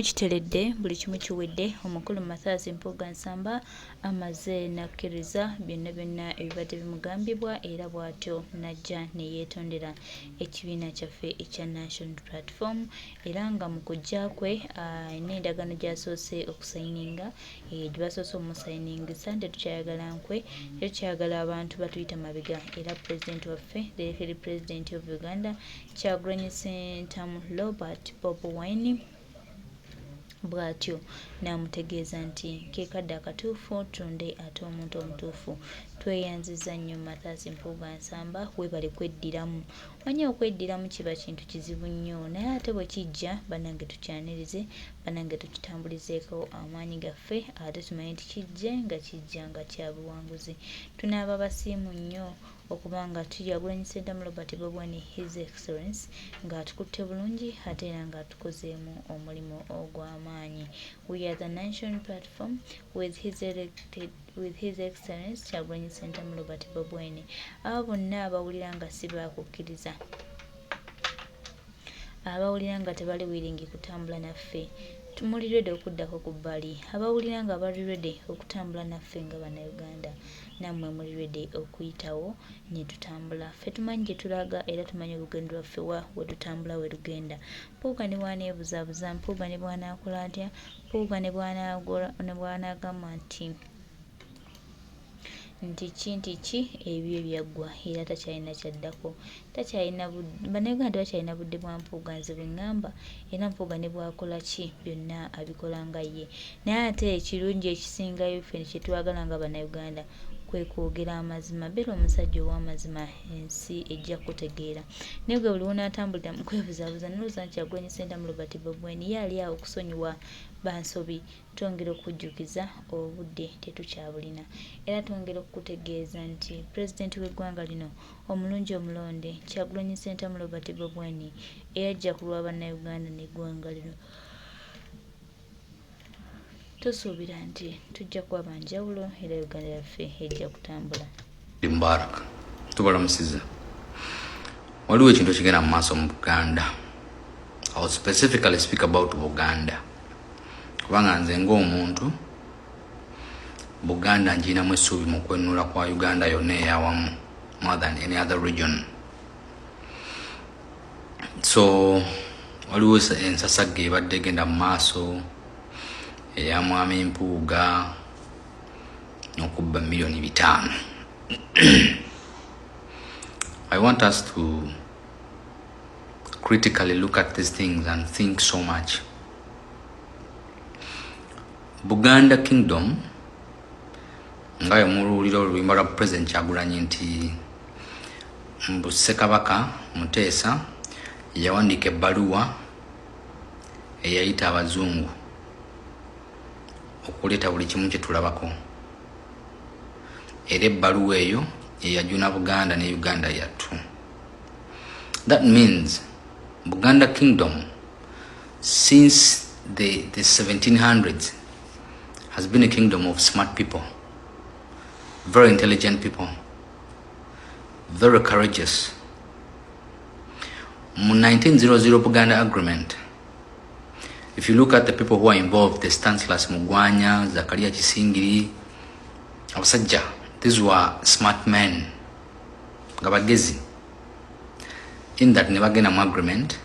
Ekiteredde buli kimu kiwedde omukulu Mpuga Mpuga amaze nakkiriza byonna ebibadde bimugambibwa era bw'atyo najja ne yeetondera ekibiina kyaffe ekya National Platform era nga mu kujja kwe n'endagaano gy'asoose okusayininga gye basoose omusayiningisa tetukyayagala nkwe tukyayagala abantu batuyita mabega era President waffe the President of Uganda Kyagulanyi Ssentamu Robert Bobi Wine bw'atyo n'amutegeeza nti keekadde akatuufu tunde ate omuntu omutuufu tweyanziza nnyo Mpuga weebale kweddiramu manye okweddiramu kiba kintu kizibu nnyo naye ate bwe kijja bannange tukyanirize bannange tukitambulizeeko amaanyi gaffe ate tumanye nti kijja nga kya buwanguzi tunaaba basiimu nnyo okubanga Kyagulanyi Ssentamu Robert Bobi His Excellence ng'atukutte bulungi ate era ng'atukozeemu omulimu ogw'amaanyi. We are the National Platform with His Excellence Kyagulanyi Ssentamu Robert Bobi. Abo bonna abawulira nga si baakukkiriza abawulira nga tebali wiringi kutambula naffe tumuli ready okuddako ku bbali abawulira nga bali ready okutambula naffe nga bannayuganda nammwe muli ready okuyitawo ne tutambula ffe tumanyi gye tulaga era tumanyi olugendo lwaffe we tutambula we lugenda Mpuga ne bw'aneebuzaabuza Mpuga ne bw'anaakola atya Mpuga ne bw'anaagamba nti ki ebyo byaggwa era takyalina kyaddako bannayuganda tebakyalina budde bwa Mpuga nze bwe ŋŋamba era Mpuga ne bwakola ki byonna abikola nga ye naye ate ekirungi ekisingayo ffe kye twagala nga bannayuganda kwe kwogera amazima beera omusajja ow'amazima ensi ejja kutegeera naye gwe buli wonaatambulira mu kwebuzaabuza nolowooza nti Kyagulanyi Ssentamu Robert Bobi ye ali awo okusonyiwa bansobi twongera okujjukiza obudde tetukyabulina era twongera okutegeeza nti pulezidenti w'eggwanga lino omulungi omulonde Kyagulanyi Ssentamu Robert Bobi eyajja kulwa bannayuganda n'eggwanga lino tusuubira nti tujja kuba banjawulo era Uganda yaffe ejja kutambula. Mbaraka tubalamusiza waliwo ekintu ekigenda mu maaso mu Buganda. I will specifically speak about Buganda kubanga nze ng'omuntu Buganda njinamu essuubi mu kwenunula kwa Uganda yonna eyawamu more than any other region. So waliwo ensasagge ebadde egenda mu maaso eya mwami Mpuga n'okubba milioni 5. I want us to critically look at these things and think so much. Buganda Kingdom ngayo muluulira oluyimba lwa President Kyagulanyi nti mbu Ssekabaka Muteesa yawandiika ebbaluwa eyayita abazungu okuleeta buli kimu kye tulabako era ebbaluwa eyo eyajuna Buganda ne Uganda yattu. That means Buganda Kingdom since the 1700s has been a kingdom of smart people, very intelligent people, very courageous. In 1900 Buganda Agreement, if you look at the people who are involved, the Stanislas Mugwanya, Zakaria Kisingiri, abasajja, these were smart men, gabagezi. In that ne bagenda mu agreement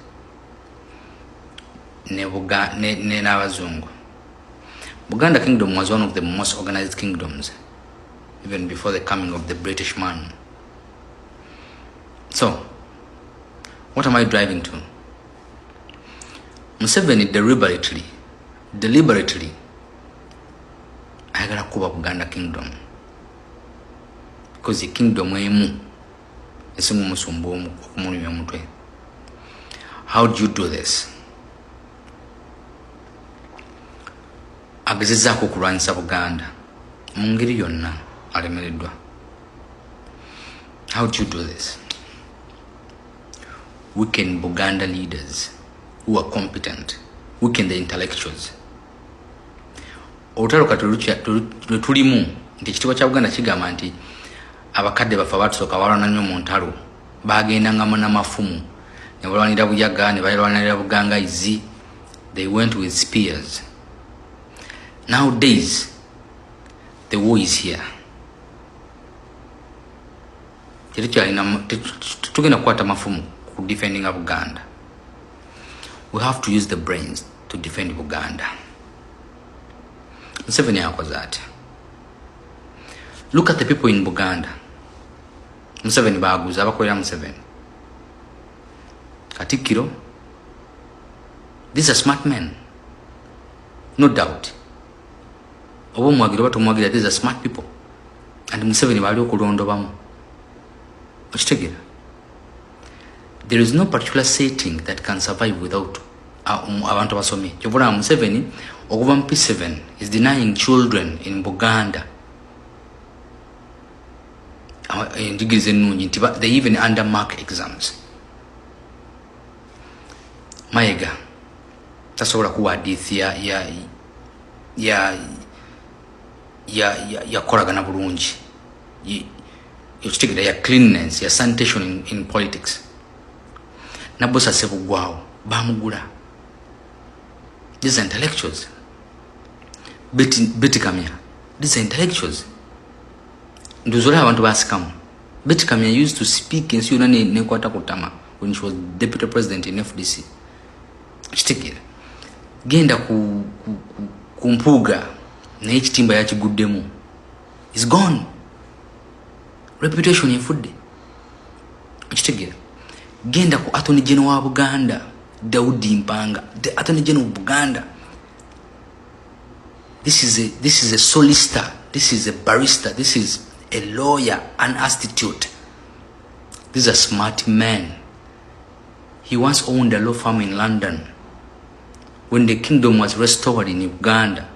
ne n'abazungu. Buganda Kingdom was one of the most organized kingdoms, even before the coming of the British man. So, what am I driving to? Museveni deliberately ayagala kuba Buganda Kingdom because the kingdom emu esimu musumbu okumulumya omutwe. How do you do this? Agezezaako okulwanyisa Buganda mu ngeri yonna alemereddwa. How do you do this? Weaken Buganda leaders who are competent, weaken the intellectuals. Olutalo tulimu nti ekitiibwa kya Buganda kigamba nti abakadde bafe abatusooka balwana nnyo mu ntalo bagendanga n'amafumu ne balwanira Buyaga ne balwanira Bugangayizi They went with spears. Nowadays, the war is here. Defending Buganda. We have to use the brains to defend Buganda. Look at the people in Buganda. Museveni baguza abakolera Museveni. Katikiro. These are smart men. No doubt. These are smart people. And Museveni bali okulondo bamu. There is no particular setting that can survive without abantu basome. Kyovula Museveni okuva mu P7 is denying children in Buganda degrees ennungi nti they even undermark exams. Mayiga tasobola kuwa hadithi ya kolagana bulungi ya cleanliness ya sanitation in politics. Nabosa Sebugwao bamugula. These are intellectuals. Betty Kamya. These are intellectuals. Nduzora abantu basikamu. Betty Kamya used to speak in Suna Nekwata Kutama when she was deputy president in FDC. Chitikira. Genda kumpuga na ekitimba yakiguddemu. Is gone. Reputation in food. Chitikira. Genda ku Attorney General wa Buganda, Daudi Mpanga, the Attorney General of Buganda. This is a solicitor, this is a barrister, this is a lawyer, an institute. These are smart men. He once owned a law firm in London. When the kingdom was restored in Uganda,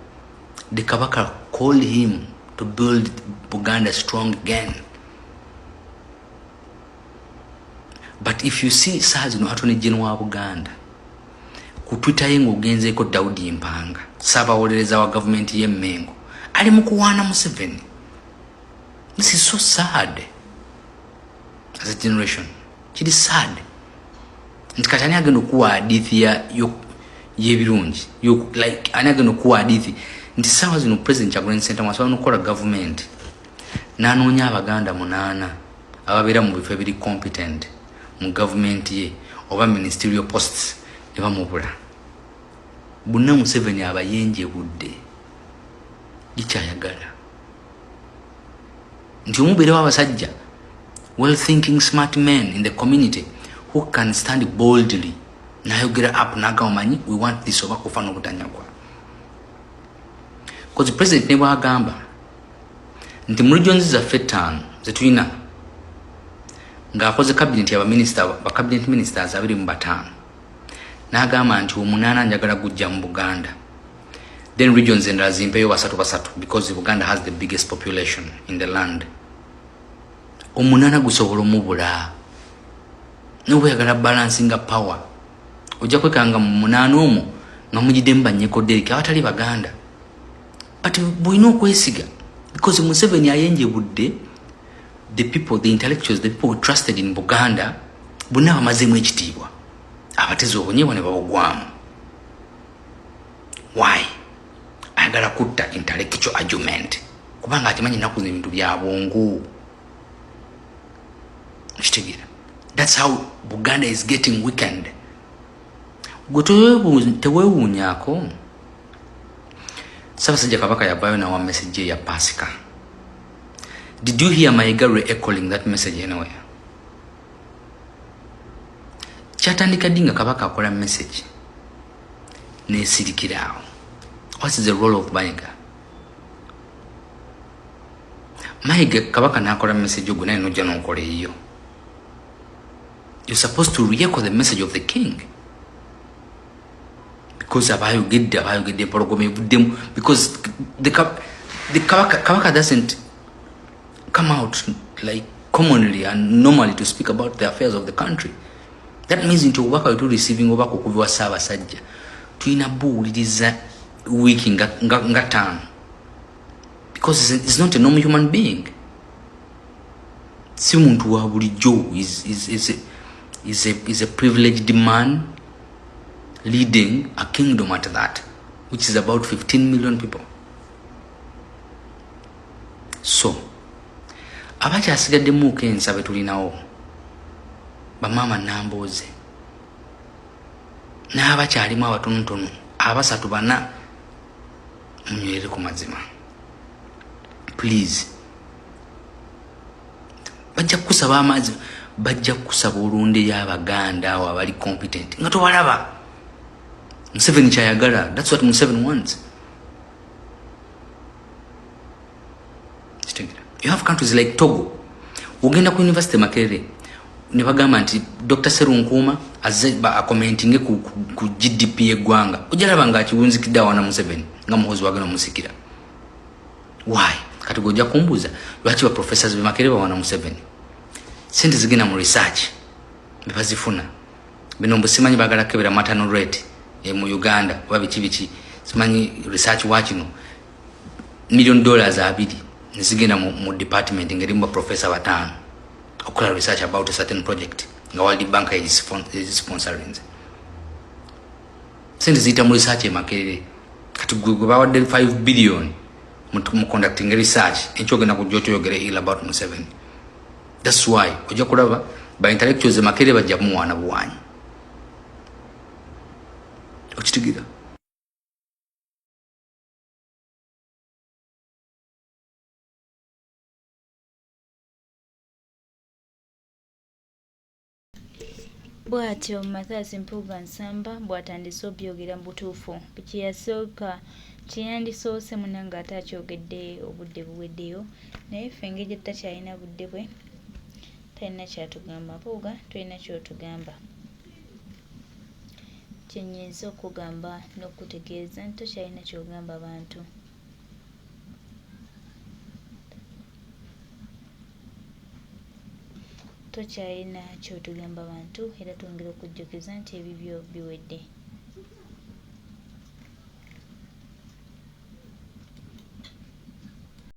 the Kabaka called him to build Buganda strong again. But if you see Sazi no Attorney General wa Buganda, ku Twitter yengo genzeko Daudi Mpanga, saba wolereza wa government ye Mengo, ali mukuwana Museveni. This is so sad. As a generation, it is sad. Ntikatani agenda kuwa hadithi yebirungi. Like ani agenda kuwa hadithi. Nti sawa zino President Chagulanyi Ssentamu asobola n'okukola government n'anoonya Abaganda 8 ababeera mu bifo ebiri competent mu government ye oba ministerial posts ne bamubula. Bonna Museveni abayenje budde likyayagala nti omubeerewo abasajja well thinking smart men in the community who can stand boldly nayogera up nagamanyi we want this oba kufa n'obutanyagwa. Because the president never agamba nti mu regions zaffe 5 zetulina ng'akoze cabinet ya ba cabinet ministers 25 n'agamba nti 8 njagala gujja mu Buganda, then regions endala zimpeyo 3 because Buganda has the biggest population in the land. 8 gusobola omubula n'obwe yagala balancing power ojja kwekanga mu 8 omwo nga mujidemu banyeko deriki abatali Baganda. But boino kwesiga because Museveni ayenje budde the people, the intellectuals, the people who trusted in Buganda bonna bamazemu ekitiibwa abatezi obunyeebwa ne babugwamu. Why? Ayagala kutta intellectual argument kubanga atimanyi nnaku z'ebintu bya bwongo. Kitegeera. That's how Buganda is getting weakened. Teweewuunyako Ssaabasajja Kabaka yavaayo nawa message ya Pasika. Did you hear Mayiga re-echoing that message anywhere? Kyatandika dinga Kabaka akola message nesirikiraawo. What is the role of Mayiga? Mayiga Kabaka nakola message ogwo naye nojja n'okola eyo. You're supposed to re-echo the message of the king. Because because the Kabaka doesn't come out like commonly and normally to speak about the affairs of the country. That means into obubaka to receiving obubaka okuva Ssaabasajja tulina buwuliriza wiki nga 5 because it's not a normal human being. Si muntu wa bulijjo is a privileged man leading a kingdom at that, which is about 15 million people. So, abakyasigadde muuka ensabe tulinawo bamama Namboze n'abakyalimu abatonotono abasatu bana munywere ku mazima. Please, bajja kusaba amazzi, bajja kusaba olunde y'Abaganda abo abali competent nga tobalaba. Museveni kyayagala, that's what Museveni wants. You have countries like Togo. Ugenda ku University Makerere ne bagamba nti Dr. Serunkuuma azze ba commenting ku GDP y'eggwanga. Ojalaba nga kiwunzikidde awana Museveni nga muhozi wagana musikira. Why? Kati gojja kumbuza lwaki ba professors be Makerere bawana Museveni. Sente zigenda mu research bazifuna. Bino mbusimanyi bagala kebera maternal rate mu Uganda oba biki simanyi research wakino $1 million abiri nizigenda mu department ngeri mu professor batano okola research about a certain project nga World Bank is sponsoring. Sente zita mu research e Makerere kati gwe bawadde 5 billion mu conducting research enkyogenda ku joto yogere ila about Museveni. That's why ojja kulaba ba intellectuals e Makerere bajja muwana buwanyi okitigira. Bwatyo Mathias Mpuga Nsamba bw'atandise obyogera mu butuufu kyeyasooka kyeyandisoose munanga ate akyogedde obudde buweddeyo naye ffe engeri gye tutakyalina budde bwe talina kyatugamba. Mpuga tulina kyotugamba kyenyiza okugamba n'okutegeeza nti tokyalina kyogamba abantu. Tokyalina kyotugamba abantu era twongera okujjukiza nti ebibyo biwedde.